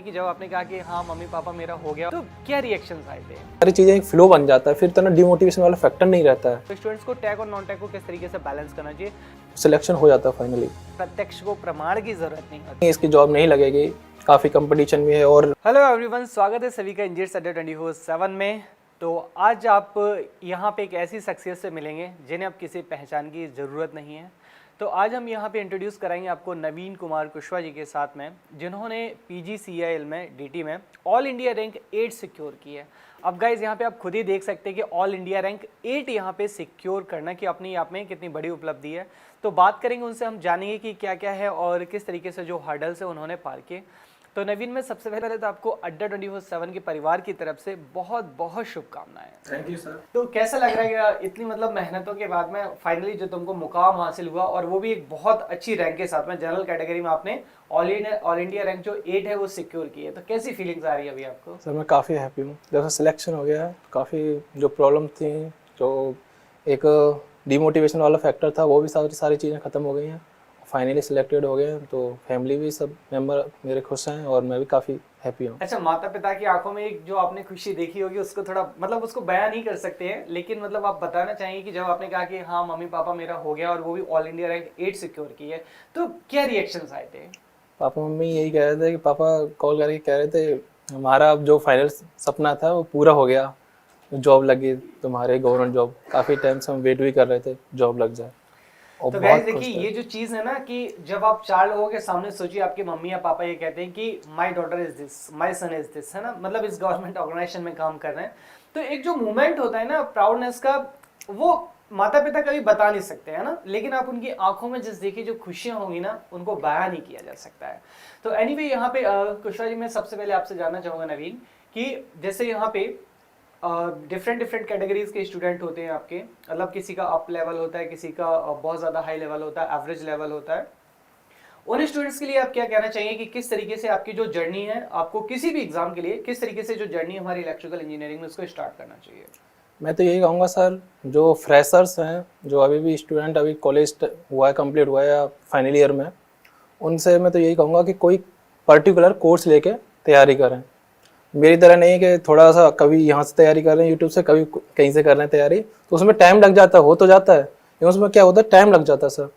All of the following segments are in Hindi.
कि जब आपने कहा कि हाँ मम्मी पापा मेरा हो गया, तो क्या रिएक्शंस आए थे? सारी चीज़ें एक फ्लो बन जाता है, फिर तो ना डिमोटिवेशन वाला फैक्टर नहीं रहता है, तो स्टूडेंट्स को टैग और नॉन टैग को किस तरीके से बैलेंस करना चाहिए? सिलेक्शन हो जाता है फाइनली। प्रत्यक्ष को प्रमाण की जरूरत नहीं होती। इसकी जॉब नहीं लगेगी, काफ़ी कंपटीशन भी है। और हेलो एवरीवन, स्वागत है सभी का इंजीनियर्स अड्डा 24/7 में। तो आज आप यहाँ पे एक ऐसी शख्सियत से मिलेंगे जिन्हें आप किसी पहचान की ज़रूरत नहीं है। तो आज हम यहाँ पे इंट्रोड्यूस कराएंगे आपको नवीन कुमार कुशवाहा जी के साथ में, जिन्होंने PGCIL में DT में ऑल इंडिया रैंक 8 सिक्योर की है। अब गाइज यहाँ पे आप खुद ही देख सकते हैं कि ऑल इंडिया रैंक 8 यहाँ पे सिक्योर करना कि अपने आप में कितनी बड़ी उपलब्धि है। तो बात करेंगे उनसे, हम जानेंगे कि क्या क्या है और किस तरीके से जो हर्डल्स है उन्होंने पार किए। तो नवीन में सबसे पहले तो आपको अड्डा 24/7 के परिवार की तरफ से बहुत बहुत शुभकामनाएं। Thank you sir. तो कैसा लग रहा है इतनी मेहनतों के बाद में फाइनली जो तुमको मुकाम हासिल हुआ, और वो भी एक बहुत अच्छी रैंक के साथ में, जनरल कैटेगरी में आपने ऑल इंडिया रैंक जो 8 है वो सिक्योर की है। तो कैसी फीलिंग्स आ रही है अभी आपको? सर मैं काफ़ी हैप्पी हूँ, जैसा सिलेक्शन हो गया है। काफ़ी जो प्रॉब्लम थी, जो एक डिमोटिवेशन वाला फैक्टर था, वो भी सारी चीज़ें ख़त्म हो गई हैं। फाइनली सिलेक्टेड हो गए हैं, तो फैमिली भी सब मेंबर मेरे खुश हैं और मैं भी काफ़ी हैप्पी हूँ। अच्छा, माता पिता की आंखों में एक जो आपने खुशी देखी होगी उसको थोड़ा उसको बयान नहीं कर सकते हैं, लेकिन आप बताना चाहेंगे कि जब आपने कहा कि हाँ मम्मी पापा मेरा हो गया और वो भी ऑल इंडिया रैंक 8 सिक्योर की है, तो क्या रिएक्शंस आए थे? पापा मम्मी यही कह रहे थे कि पापा कॉल करके कह रहे थे हमारा अब जो फाइनल सपना था वो पूरा हो गया, जॉब लगी तुम्हारे, गवर्नमेंट जॉब। काफ़ी टाइम से हम वेट भी कर रहे थे जॉब लग जाए। तो गाइस देखिए, ये जो चीज है ना कि जब आप 4 लोगों के सामने सोचिए, आपके मम्मी या पापा ये कहते हैं कि my daughter is this, my son is this, है ना, इस गवर्नमेंट ऑर्गेनाइजेशन में काम कर रहे हैं, तो एक जो मूवमेंट होता है ना प्राउडनेस का, वो माता पिता कभी बता नहीं सकते, है ना, लेकिन आप उनकी आंखों में जिस देखिए जो खुशियां होंगी ना, उनको बयान नहीं किया जा सकता है। तो एनीवे यहाँ पे कुशवाहा जी, मैं सबसे पहले आपसे जानना चाहूंगा नवीन, कि जैसे यहाँ पे डिफरेंट कैटेगरीज के स्टूडेंट होते हैं आपके, किसी का अप लेवल होता है, किसी का बहुत ज़्यादा हाई लेवल होता है, एवरेज लेवल होता है। उन स्टूडेंट्स के लिए आप क्या कहना चाहिए कि किस तरीके से आपकी जो जर्नी है, आपको किसी भी एग्जाम के लिए किस तरीके से जो जर्नी हमारी इलेक्ट्रिकल इंजीनियरिंग में उसको स्टार्ट करना चाहिए? मैं तो यही कहूँगा सर, जो फ्रेशर्स हैं, जो अभी भी स्टूडेंट अभी कॉलेज हुआ है, कंप्लीट हुआ है या फाइनल ईयर में, उनसे मैं तो यही कहूँगा कि कोई पर्टिकुलर कोर्स लेके तैयारी करें। मेरी तरह नहीं है कि थोड़ा सा कभी यहाँ से तैयारी कर रहे हैं यूट्यूब से, कभी कहीं से कर रहे हैं तैयारी, तो उसमें टाइम लग जाता है, हो तो जाता है, लेकिन उसमें क्या होता है, टाइम लग जाता है सर।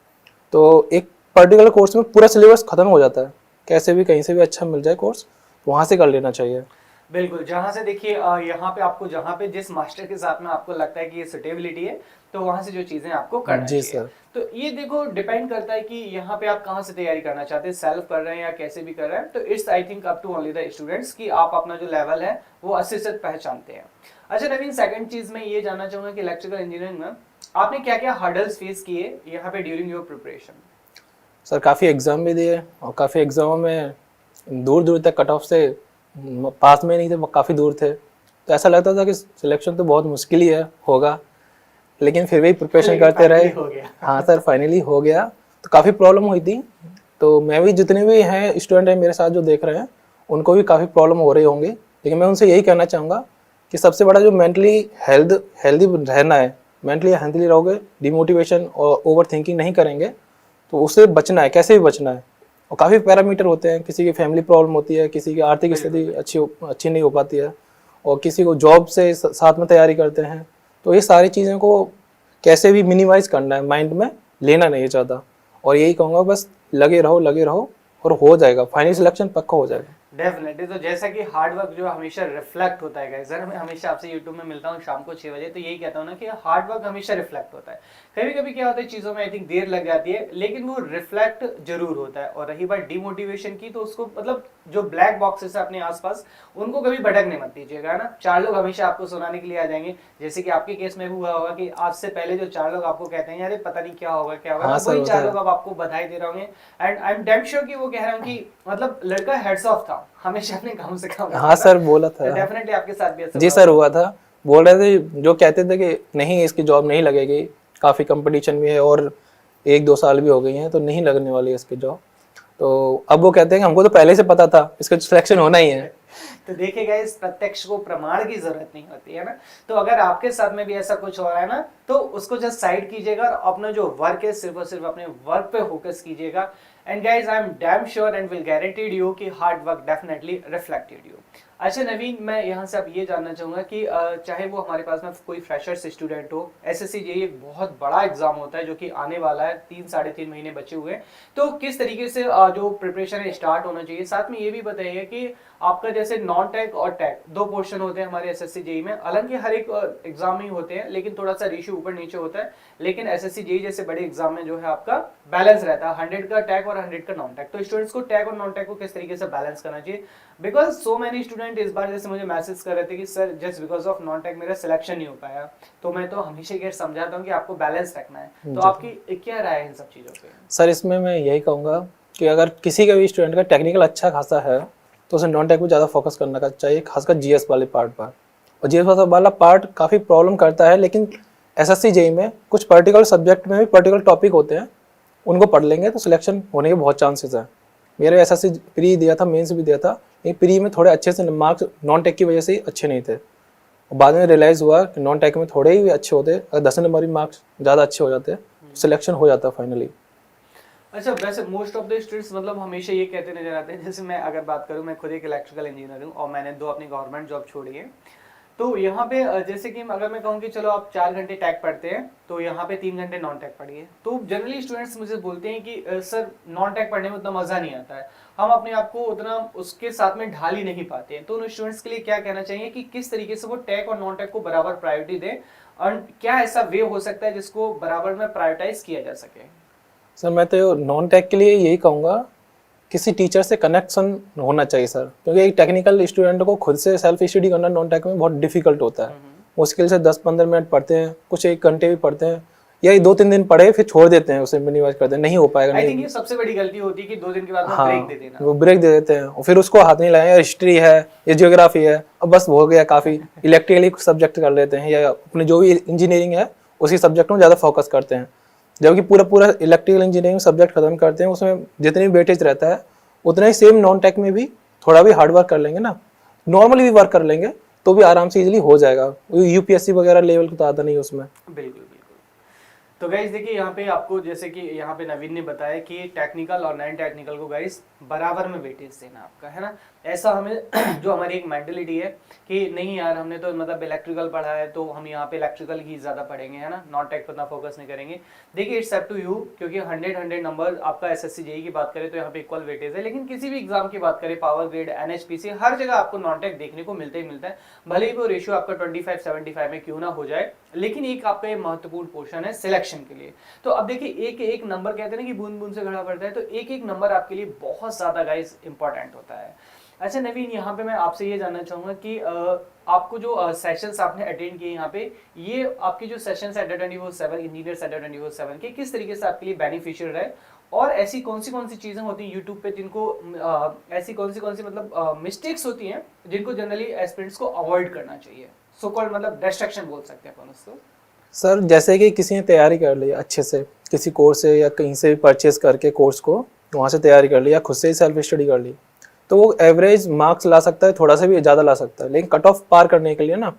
तो एक पर्टिकुलर कोर्स में पूरा सिलेबस खत्म हो जाता है, कैसे भी कहीं से भी अच्छा मिल जाए कोर्स, वहाँ से कर लेना चाहिए। बिल्कुल, जहाँ से देखिए यहाँ पे आपको, जहाँ पे जिस मास्टर के साथ में आपको लगता है कि ये सुटेबिलिटी है, तो वहाँ से जो चीज़ें आपको करना जी चाहिए। सर। तो ये देखो डिपेंड करता है कि यहाँ पे आप कहाँ से तैयारी करना चाहते हैं, सेल्फ कर रहे हैं या कैसे भी कर रहे हैं। तो it's I think up to only the students कि आप अपना जो लेवल है वो अच्छे से पहचानते हैं। अच्छा नवीन, सेकंड चीज़ मैं ये जानना चाहूँगा कि इलेक्ट्रिकल इंजीनियरिंग में आपने क्या क्या हर्डल्स फेस किए यहाँ पे ड्यूरिंग योर प्रिपरेशन? सर काफ़ी एग्ज़ाम भी दिए और काफ़ी एग्ज़ामों में दूर दूर तक कट ऑफ से पास में नहीं थे, काफ़ी दूर थे, तो ऐसा लगता था कि सिलेक्शन तो बहुत मुश्किल ही है, होगा, लेकिन फिर भी प्रिपरेशन करते रहे। हाँ सर, फाइनली हो गया। तो काफ़ी प्रॉब्लम हुई थी, तो मैं भी, जितने भी हैं स्टूडेंट हैं मेरे साथ जो देख रहे हैं, उनको भी काफ़ी प्रॉब्लम हो रही होंगी, लेकिन मैं उनसे यही कहना चाहूँगा कि सबसे बड़ा जो मेंटली हेल्दी रहना है, मेंटली हेल्दी रहोगे, डिमोटिवेशन और ओवर थिंकिंग नहीं करेंगे, तो उससे बचना है, कैसे भी बचना है। और काफ़ी पैरामीटर होते हैं, किसी की फैमिली प्रॉब्लम होती है, किसी की आर्थिक स्थिति अच्छी नहीं हो पाती है, और किसी को जॉब से साथ में तैयारी करते हैं, तो ये सारी चीज़ों को कैसे भी मिनिमाइज़ करना है, माइंड में लेना नहीं चाहता। और यही कहूँगा, बस लगे रहो और हो जाएगा, फाइनल सिलेक्शन पक्का हो जाएगा। डेफिनेटली। तो जैसा कि हार्ड वर्क जो हमेशा रिफ्लेक्ट होता है गाइस, मैं हमेशा आपसे यूट्यूब में मिलता हूँ शाम को 6 बजे, तो यही कहता हूँ ना कि हार्ड वर्क हमेशा रिफ्लेक्ट होता है। कभी कभी क्या होता है, चीज़ों में आई थिंक देर लग जाती है, लेकिन वो रिफ्लेक्ट जरूर होता है। और रही बात डिमोटिवेशन की, तो उसको जो ब्लैक बॉक्सेस है अपने आसपास, उनको कभी भटकने मत दीजिएगा, है ना। 4 लोग हमेशा आपको सुनाने के लिए आ जाएंगे, जैसे कि आपके केस में भी हुआ होगा कि आज से पहले जो 4 लोग आपको कहते हैं अरे पता नहीं क्या होगा, हाँ, वही 4 लोग अब आपको बधाई दे रहे होंगे। And I am damn sure कि वो कह रहे हैं कि लड़का हेड्स ऑफ था, हमेशा अपने काम से काम। हाँ सर, बोला था डेफिनेटली आपके साथ भी ऐसा जी सर, हुआ था। बोल रहे थे, जो कहते थे कि नहीं इसकी जॉब नहीं लगेगी, काफ़ी कंपटीशन भी है और 1-2 साल भी हो गई हैं, तो नहीं लगने वाली है इसकी जॉब। तो अब वो कहते हैं कि हमको तो पहले से पता था इसका सिलेक्शन होना ही है। तो देखिएगा, इस प्रत्यक्ष को प्रमाण की जरूरत नहीं होती है ना। तो अगर आपके साथ में भी ऐसा कुछ हो रहा है ना, तो उसको जस्ट साइड कीजिएगा और अपना जो वर्क है सिर्फ और सिर्फ अपने वर्क पे फोकस कीजिएगा। And guys I am damn sure and will guaranteed you कि hard work definitely reflected you. अच्छा नवीन, मैं यहाँ से अब ये जानना चाहूँगा कि चाहे वो हमारे पास में कोई फ्रेशर्स स्टूडेंट हो, एसएससी जेईई एक बहुत बड़ा एग्जाम होता है जो कि आने वाला है, 3-3.5 महीने बचे हुए हैं, तो किस तरीके से जो प्रिपरेशन है स्टार्ट होना चाहिए। साथ में ये भी बताइए कि आपका जैसे नॉन टेक और टेक 2 पोर्शन होते हैं हमारे एसएससी जेईई में, हालांकि हर एक एग्जाम में ही होते हैं लेकिन थोड़ा सा रेशियो ऊपर नीचे होता है, लेकिन एसएससी जेईई जैसे बड़े एग्जाम में जो है आपका बैलेंस रहता है 100 का टेक और 100 का नॉन टेक। तो स्टूडेंट्स को टेक और नॉन टेक को किस तरीके से बैलेंस करना चाहिए, बिकॉज सो मेनी स्टूडेंट इस बार जैसे मुझे मैसेज कर रहे थे कि sir just because of non tech मेरा सिलेक्शन नहीं हो पाया, तो मैं तो हमेशा ये समझाता हूँ कि आपको बैलेंस रखना है। तो आपकी क्या राय है इन सब चीज़ों पे? सर इसमें मैं यही कहूँगा कि अगर किसी का भी स्टूडेंट का टेक्निकल अच्छा खासा है तो उसे नॉन टेक में ज़्यादा फोकस करना का चाहिए, खासकर जीएस वाले पार्ट पर। और जीएस वाला पार्ट काफ़ी प्रॉब्लम करता है, लेकिन एसएससी जेईई में कुछ पर्टिकुलर सब्जेक्ट में भी पर्टिकुलर टॉपिक होते हैं, उनको पढ़ लेंगे तो सिलेक्शन होने के बहुत चांसेस हैं। मेरे एसएससी प्री दिया था, मेंस भी दिया था, लेकिन प्री में थोड़े अच्छे से मार्क्स नॉन टेक की वजह से ही अच्छे नहीं थे। और बाद में रियलाइज़ हुआ कि नॉन टेक में थोड़े ही अच्छे होते, अगर 10 नंबर भी मार्क्स ज़्यादा अच्छे हो जाते सिलेक्शन हो जाता फाइनली। अच्छा, वैसे मोस्ट ऑफ द स्टूडेंट्स मतलब हमेशा ये कहते नजर आते हैं, जैसे मैं अगर बात करूं, मैं खुद एक इलेक्ट्रिकल इंजीनियर हूं और मैंने 2 अपनी गवर्नमेंट जॉब छोड़ी है, तो यहाँ पे जैसे कि अगर मैं कहूँ कि चलो आप 4 घंटे टैग पढ़ते हैं तो यहाँ पे 3 घंटे नॉन टैग पढ़िए, तो जनरली स्टूडेंट्स मुझे बोलते हैं कि सर नॉन टैग पढ़ने में उतना मजा नहीं आता है, हम अपने आप को उतना उसके साथ में ढाल ही नहीं पाते हैं। तो उन स्टूडेंट्स के लिए क्या कहना चाहिए कि किस तरीके से वो टैग और नॉन टैग को बराबर प्रायोरिटी दें, और क्या ऐसा वे हो सकता है जिसको बराबर में प्रायोरिटाइज किया जा सके? सर मैं तो नॉन टेक के लिए यही कहूँगा, किसी टीचर से कनेक्शन होना चाहिए सर, क्योंकि एक टेक्निकल स्टूडेंट को खुद से सेल्फ स्टडी करना नॉन टेक में बहुत डिफिकल्ट होता है। मुश्किल से 10-15 मिनट पढ़ते हैं, कुछ 1 घंटे भी पढ़ते हैं, या 2-3 दिन पढ़े फिर छोड़ देते हैं, उसे मिनिमाइज करते हैं, नहीं हो पाएगा। आई थिंक ये सबसे बड़ी गलती होती है कि 2 दिन के बाद हाँ, ब्रेक दे देना। वो ब्रेक दे देते हैं और फिर उसको हाथ नहीं लगाए, हिस्ट्री है या जियोग्राफी है, अब बस हो गया काफ़ी, इलेक्ट्रिकली सब्जेक्ट कर लेते हैं या अपने जो भी इंजीनियरिंग है उसी सब्जेक्ट में ज़्यादा फोकस करते हैं, जबकि पूरा इलेक्ट्रिकल इंजीनियरिंग सब्जेक्ट खत्म करते हैं, उसमें जितनी वेटेज रहता है उतना ही सेम नॉन टेक में भी थोड़ा भी हार्ड वर्क कर लेंगे ना, नॉर्मली भी वर्क कर लेंगे तो भी आराम से इजीली हो जाएगा। यूपीएससी वगैरह लेवल तो आता नहीं उसमें। बिल्कुल। तो गाइज देखिए यहाँ पे आपको जैसे कि यहाँ पे नवीन ने बताया कि टेक्निकल और नॉन टेक्निकल को गाइज बराबर में वेटेज देना आपका, है ना। ऐसा हमें जो हमारी एक मेंटलिटी है कि नहीं यार हमने तो मतलब इलेक्ट्रिकल पढ़ा है तो हम यहाँ पे इलेक्ट्रिकल ही ज़्यादा पढ़ेंगे, है ना, नॉन टेक पर इतना फोकस नहीं करेंगे। देखिए इट्स अप टू यू, क्योंकि 100 नंबर आपका एसएससी जेईई की बात करें तो यहाँ पे इक्वल वेटेज है, लेकिन किसी भी एग्जाम की बात करें, पावर ग्रेड, एनएचपीसी, हर जगह आपको नॉन टेक देखने को मिलता ही मिलता है, भले ही वो रेशियो आपका 25-75 में क्यों ना हो जाए, लेकिन एक आपका ये महत्वपूर्ण पोर्शन है सिलेक्शन के लिए। तो अब देखिए एक एक नंबर, कहते हैं ना कि बूंद बूंद से घड़ा भरता है, तो एक एक नंबर आपके लिए बहुत ज्यादा गाइस इंपॉर्टेंट होता है। अच्छा नवीन, यहाँ पे मैं आपसे ये जानना चाहूंगा कि आपको जो सेशंस आपने अटेंड किए यहाँ पे, ये आपके जो सेशंस है 24/7 इंजीनियर्स 24/7 के, किस तरीके से आपके लिए बेनिफिशियल रहे, और ऐसी कौन सी चीजें होती हैं यूट्यूब पे जिनको ऐसी कौन सी मतलब मिस्टेक्स होती हैं जिनको जनरली एस्पिरेंट्स को अवॉइड करना चाहिए, सो कॉल्ड मतलब डिस्ट्रैक्शन बोल सकते हैं अपन उसको। सर जैसे कि किसी ने तैयारी कर ली अच्छे से किसी कोर्स से या कहीं से भी परचेज करके कोर्स को वहाँ से तैयारी कर ली या खुद से ही सेल्फ स्टडी कर ली, तो वो एवरेज मार्क्स ला सकता है, थोड़ा सा भी ज़्यादा ला सकता है, लेकिन कट ऑफ पार करने के लिए ना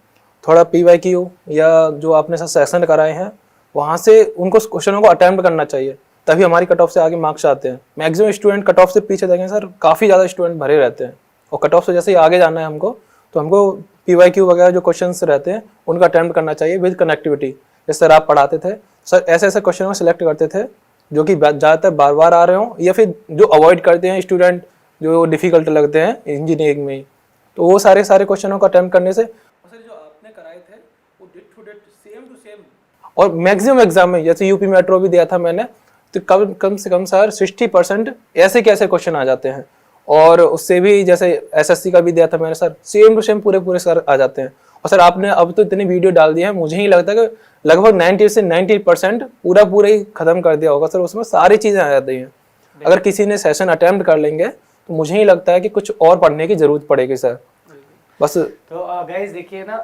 थोड़ा PYQ या जो आपने साथ सेशन कराए हैं वहाँ से उनको क्वेश्चनों को अटैम्प्ट करना चाहिए, तभी हमारी कट ऑफ से आगे मार्क्स आते हैं। मैक्सिमम स्टूडेंट कट ऑफ से पीछे देखें सर, काफ़ी ज़्यादा स्टूडेंट भरे रहते हैं, और कट ऑफ से जैसे ही आगे जाना है हमको, तो हमको PYQ वगैरह जो क्वेश्चंस रहते हैं उनका अटैम्प्ट करना चाहिए विद कनेक्टिविटी। जिस तरह आप पढ़ाते थे सर, ऐसे ऐसे क्वेश्चन में सिलेक्ट करते थे जो कि ज़्यादातर बार बार आ रहे हों, या फिर जो अवॉइड करते हैं स्टूडेंट जो डिफिकल्ट लगते हैं इंजीनियरिंग में, तो वो सारे क्वेश्चनों का अटैम्प्ट करने से सर जो आपने कराए थे वो डिट टू डिट सेम टू सेम, और मैक्सिमम एग्जाम में जैसे यूपी मेट्रो भी दिया था मैंने, तो कम से कम सर 60% ऐसे कैसे क्वेश्चन आ जाते हैं, और उससे भी जैसे एसएससी का भी दिया था मैंने सर, सेम टू सेम पूरे सर आ जाते हैं। और सर आपने अब तो इतनी वीडियो डाल दी है, मुझे ही लगता है कि लगभग 90 से 90% पूरा ही खत्म कर दिया होगा सर, उसमें सारी चीज़ें आ जाती हैं। अगर किसी ने सेशन अटेम्प्ट कर लेंगे तो मुझे ही लगता है कि कुछ और पढ़ने की जरूरत पड़ेगी सर बस। तो गाइस देखिए ना,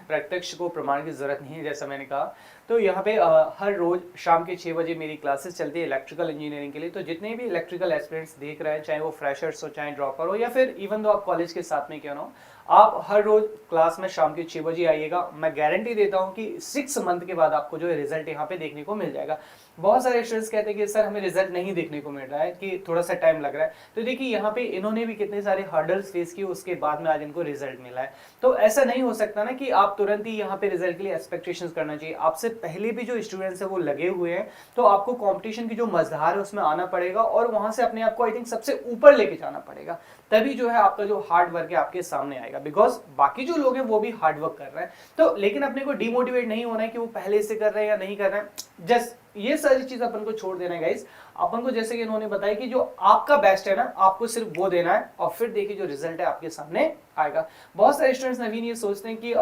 प्रत्यक्ष को प्रमाण की जरूरत नहीं है, जैसा मैंने कहा। तो यहाँ पे हर रोज शाम के 6 बजे मेरी क्लासेस चलती है इलेक्ट्रिकल इंजीनियरिंग के लिए। तो जितने भी इलेक्ट्रिकल एस्पिरेंट्स देख रहे हैं, चाहे वो फ्रेशर्स हो चाहे ड्रॉपर हो या फिर इवन दो आप कॉलेज के साथ में क्यों ना हो, आप हर रोज क्लास में शाम के 6 बजे आइएगा। मैं गारंटी देता हूँ कि 6 मंथ के बाद आपको जो है रिजल्ट यहाँ पे देखने को मिल जाएगा। बहुत सारे स्टूडेंट्स कहते हैं कि सर हमें रिजल्ट नहीं देखने को मिल रहा है, कि थोड़ा सा टाइम लग रहा है। तो देखिए यहाँ पे इन्होंने भी कितने सारे हर्डल्स फेस किए, उसके बाद में आज इनको रिजल्ट मिला है। तो ऐसा नहीं हो सकता ना कि आप तुरंत ही यहाँ पे रिजल्ट के लिए एक्सपेक्टेशंस करना चाहिए। आपसे पहले भी जो स्टूडेंट्स है वो लगे हुए हैं, तो आपको कंपटीशन की जो मझधार है उसमें आना पड़ेगा और वहां से अपने आप को आई थिंक सबसे ऊपर लेके जाना पड़ेगा। तभी जो है आपका जो हार्ड वर्क है आपके सामने आएगा, बिकॉज बाकी जो लोग हैं वो भी हार्ड वर्क कर रहे हैं। तो लेकिन अपने को डिमोटिवेट नहीं होना है कि वो पहले से कर रहे हैं या नहीं कर रहे हैं। जस्ट ये सारी चीज अपन को छोड़ देना है गाइस। अपन को जैसे कि इन्होंने बताया कि जो आपका बेस्ट है ना, आपको सिर्फ वो देना है और फिर देखिए जो रिजल्ट है आपके सामने आएगा। बहुत सारे स्टूडेंट्स नवीन ये सोचते हैं कि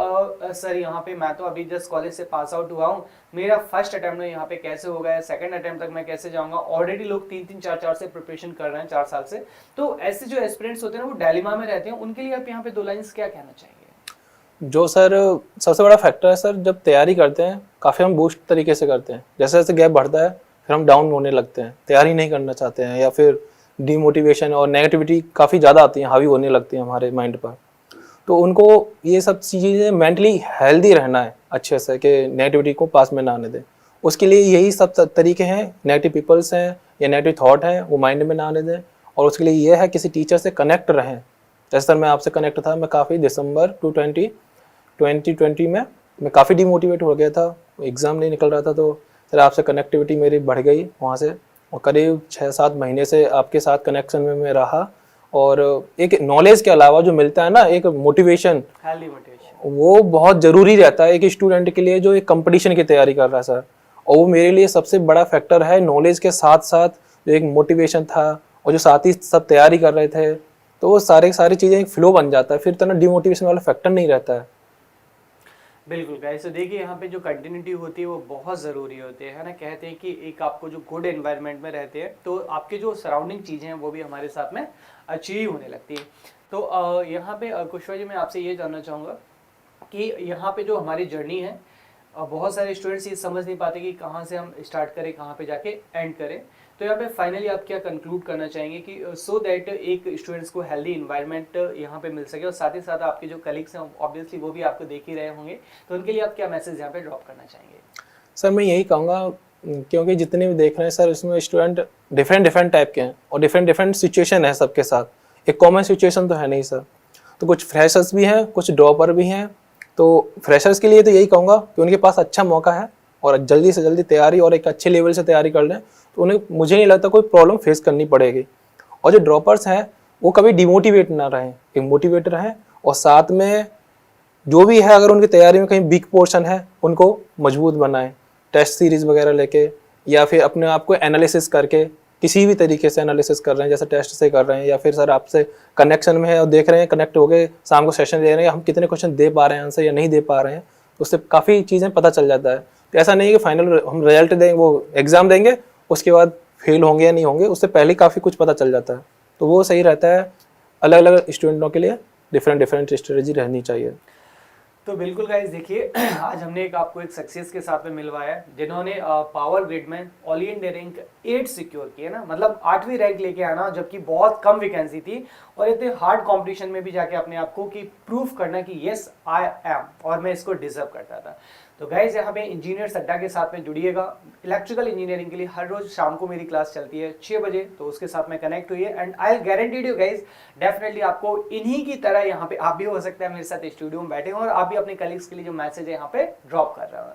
सर यहाँ पे मैं तो अभी जस्ट कॉलेज से पास आउट हुआ हूँ, मेरा फर्स्ट अटेम्प्ट में यहाँ पे कैसे होगा या सेकंड अटेम्प्ट तक मैं कैसे जाऊंगा। ऑलरेडी लोग 3-3 4-4 से प्रिपरेशन कर रहे हैं 4 साल से। तो ऐसे जो एस्पिरेंट्स होते हैं ना वो डायलेमा में रहते हैं, उनके लिए आप यहाँ पे 2 लाइन्स क्या कहना चाहिए? जो सर सबसे बड़ा फैक्टर है सर, जब तैयारी करते हैं काफ़ी हम बूस्ट तरीके से करते हैं, जैसे जैसे गैप बढ़ता है फिर हम डाउन होने लगते हैं, तैयारी नहीं करना चाहते हैं या फिर डीमोटिवेशन और नेगेटिविटी काफ़ी ज़्यादा आती है, हावी होने लगती है हमारे माइंड पर। तो उनको ये सब चीज़ें मेंटली हेल्दी रहना है अच्छे से, कि नेगेटिविटी को पास में ना आने दें। उसके लिए यही सब तरीके हैं, नेगेटिव पीपल्स हैं या नेगेटिव थॉट हैं वो माइंड में ना आने दें। और उसके लिए ये है किसी टीचर से कनेक्ट रहें। जैसे सर मैं आपसे कनेक्ट था, मैं काफ़ी दिसंबर 2020 में मैं काफ़ी डिमोटिवेट हो गया था, एग्ज़ाम नहीं निकल रहा था। तो सर आपसे कनेक्टिविटी मेरी बढ़ गई वहाँ से, और करीब 6-7 महीने से आपके साथ कनेक्शन में मैं रहा। और एक नॉलेज के अलावा जो मिलता है ना, एक मोटिवेशन, वो बहुत ज़रूरी रहता है एक स्टूडेंट के लिए जो एक कंपटीशन की तैयारी कर रहा है सर। और वो मेरे लिए सबसे बड़ा फैक्टर है। नॉलेज के साथ साथ जो एक मोटिवेशन था और जो साथ ही सब तैयारी कर रहे थे, तो वो सारी चीज़ें एक फ्लो बन जाता है, फिर तो ना डिमोटिवेशन वाला फैक्टर नहीं रहता है। बिल्कुल गाइस, तो देखिए यहाँ पे जो कंटिन्यूटी होती है वो बहुत ज़रूरी होती है ना। कहते हैं कि एक आपको जो गुड एनवायरनमेंट में रहते हैं तो आपके जो सराउंडिंग चीज़ें हैं वो भी हमारे साथ में अच्छी ही होने लगती है। तो यहाँ पे कुशवा जी मैं आपसे ये जानना चाहूँगा कि यहाँ पे जो हमारी जर्नी है, बहुत सारे स्टूडेंट्स ये समझ नहीं पाते कि कहाँ से हम स्टार्ट करें, कहाँ पे जाके एंड करें। तो यहाँ पे फाइनली आप क्या कंक्लूड करना चाहेंगे कि सो दैट एक स्टूडेंट्स को हेल्दी इन्वायरमेंट यहाँ पे मिल सके, और साथ ही साथ आपके जो कलीग्स हैं ऑब्वियसली वो भी आपको देख ही रहे होंगे, तो उनके लिए आप क्या मैसेज यहाँ पे ड्रॉप करना चाहेंगे? सर मैं यही कहूँगा, क्योंकि जितने भी देख रहे हैं सर, इसमें स्टूडेंट डिफरेंट टाइप के हैं और डिफरेंट सिचुएशन है सबके साथ, एक कॉमन सिचुएशन तो है नहीं सर। तो कुछ फ्रेशर्स भी हैं, कुछ ड्रॉपर भी हैं। तो फ्रेशर्स के लिए तो यही कहूँगा कि उनके पास अच्छा मौका है और जल्दी से जल्दी तैयारी और एक अच्छे लेवल से तैयारी कर लें, तो उन्हें मुझे नहीं लगता कोई प्रॉब्लम फेस करनी पड़ेगी। और जो ड्रॉपर्स हैं वो कभी डिमोटिवेट ना रहें, एक मोटिवेट रहें। और साथ में जो भी है, अगर उनकी तैयारी में कहीं वीक पोर्शन है उनको मजबूत बनाएं, टेस्ट सीरीज़ वगैरह लेके या फिर अपने आप को एनालिसिस करके, किसी भी तरीके से एनालिसिस कर रहे हैं, जैसे टेस्ट से कर रहे हैं या फिर सर आपसे कनेक्शन में है और देख रहे हैं, कनेक्ट हो गए, शाम को सेशन दे रहे हैं, हम कितने क्वेश्चन दे पा रहे हैं आंसर या नहीं दे पा रहे हैं, तो उससे काफ़ी चीज़ें पता चल जाता है। तो ऐसा नहीं है कि फाइनल हम रिजल्ट देंगे, वो एग्ज़ाम देंगे उसके बाद फेल होंगे या नहीं होंगे, उससे पहले काफ़ी कुछ पता चल जाता है। तो वो सही रहता है। अलग अलग स्टूडेंटों के लिए डिफरेंट स्ट्रेटजी रहनी चाहिए। तो बिल्कुल गाइस, देखिए आज हमने आपको एक सक्सेस के साथ में मिलवाया है जिन्होंने पावर ग्रिड में ऑल इंडिया रैंक 8 सिक्योर किए ना, मतलब 8वीं रैंक लेके आना, जबकि बहुत कम वैकेंसी थी और इतने हार्ड कंपटीशन में भी जाके अपने आप को कि प्रूफ करना कि यस आई एम और मैं इसको डिजर्व करता था। तो गाइज यहाँ पे इंजीनियर्स अड्डा के साथ में जुड़िएगा। इलेक्ट्रिकल इंजीनियरिंग के लिए हर रोज शाम को मेरी क्लास चलती है 6 बजे, तो उसके साथ में कनेक्ट हुई है and I guaranteed you guys, definitely आपको इन्हीं की तरह यहाँ पे आप भी हो सकता है मेरे साथ स्टूडियो में बैठे हो और आप भी अपने कलीग्स के लिए जो मैसेज है यहाँ पे ड्रॉप कर रहे हो।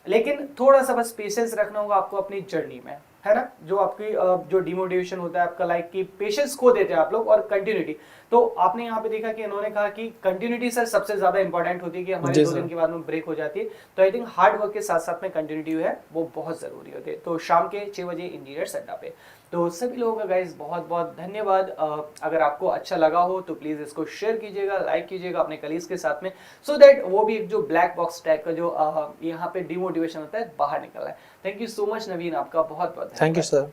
लेकिन थोड़ा सा बस पेशेंस रखना होगा आपको अपनी जर्नी में, है ना। जो आपकी जो डिमोटिवेशन होता है आपका, लाइक कि पेशेंस खो देते हैं आप लोग, और कंटिन्यूटी। तो आपने यहाँ पे देखा कि इन्होंने कहा कि कंटिन्यूटी सर सबसे ज्यादा इंपॉर्टेंट होती है, कि हमारे 2 दिन के बाद में ब्रेक हो जाती है। तो आई थिंक हार्ड वर्क के साथ साथ में कंटिन्यूटी है वो बहुत जरूरी होती है। तो शाम के 6 बजे इंजीनियर्स अड्डा पे। तो सभी लोगों का गाइज बहुत बहुत धन्यवाद। अगर आपको अच्छा लगा हो तो प्लीज इसको शेयर कीजिएगा, लाइक कीजिएगा अपने कलीग्स के साथ में, सो दैट वो भी एक जो ब्लैक बॉक्स टाइप का जो यहाँ पे डिमोटिवेशन होता है बाहर निकल रहा है। थैंक यू सो मच नवीन, आपका बहुत बहुत थैंक यू सर।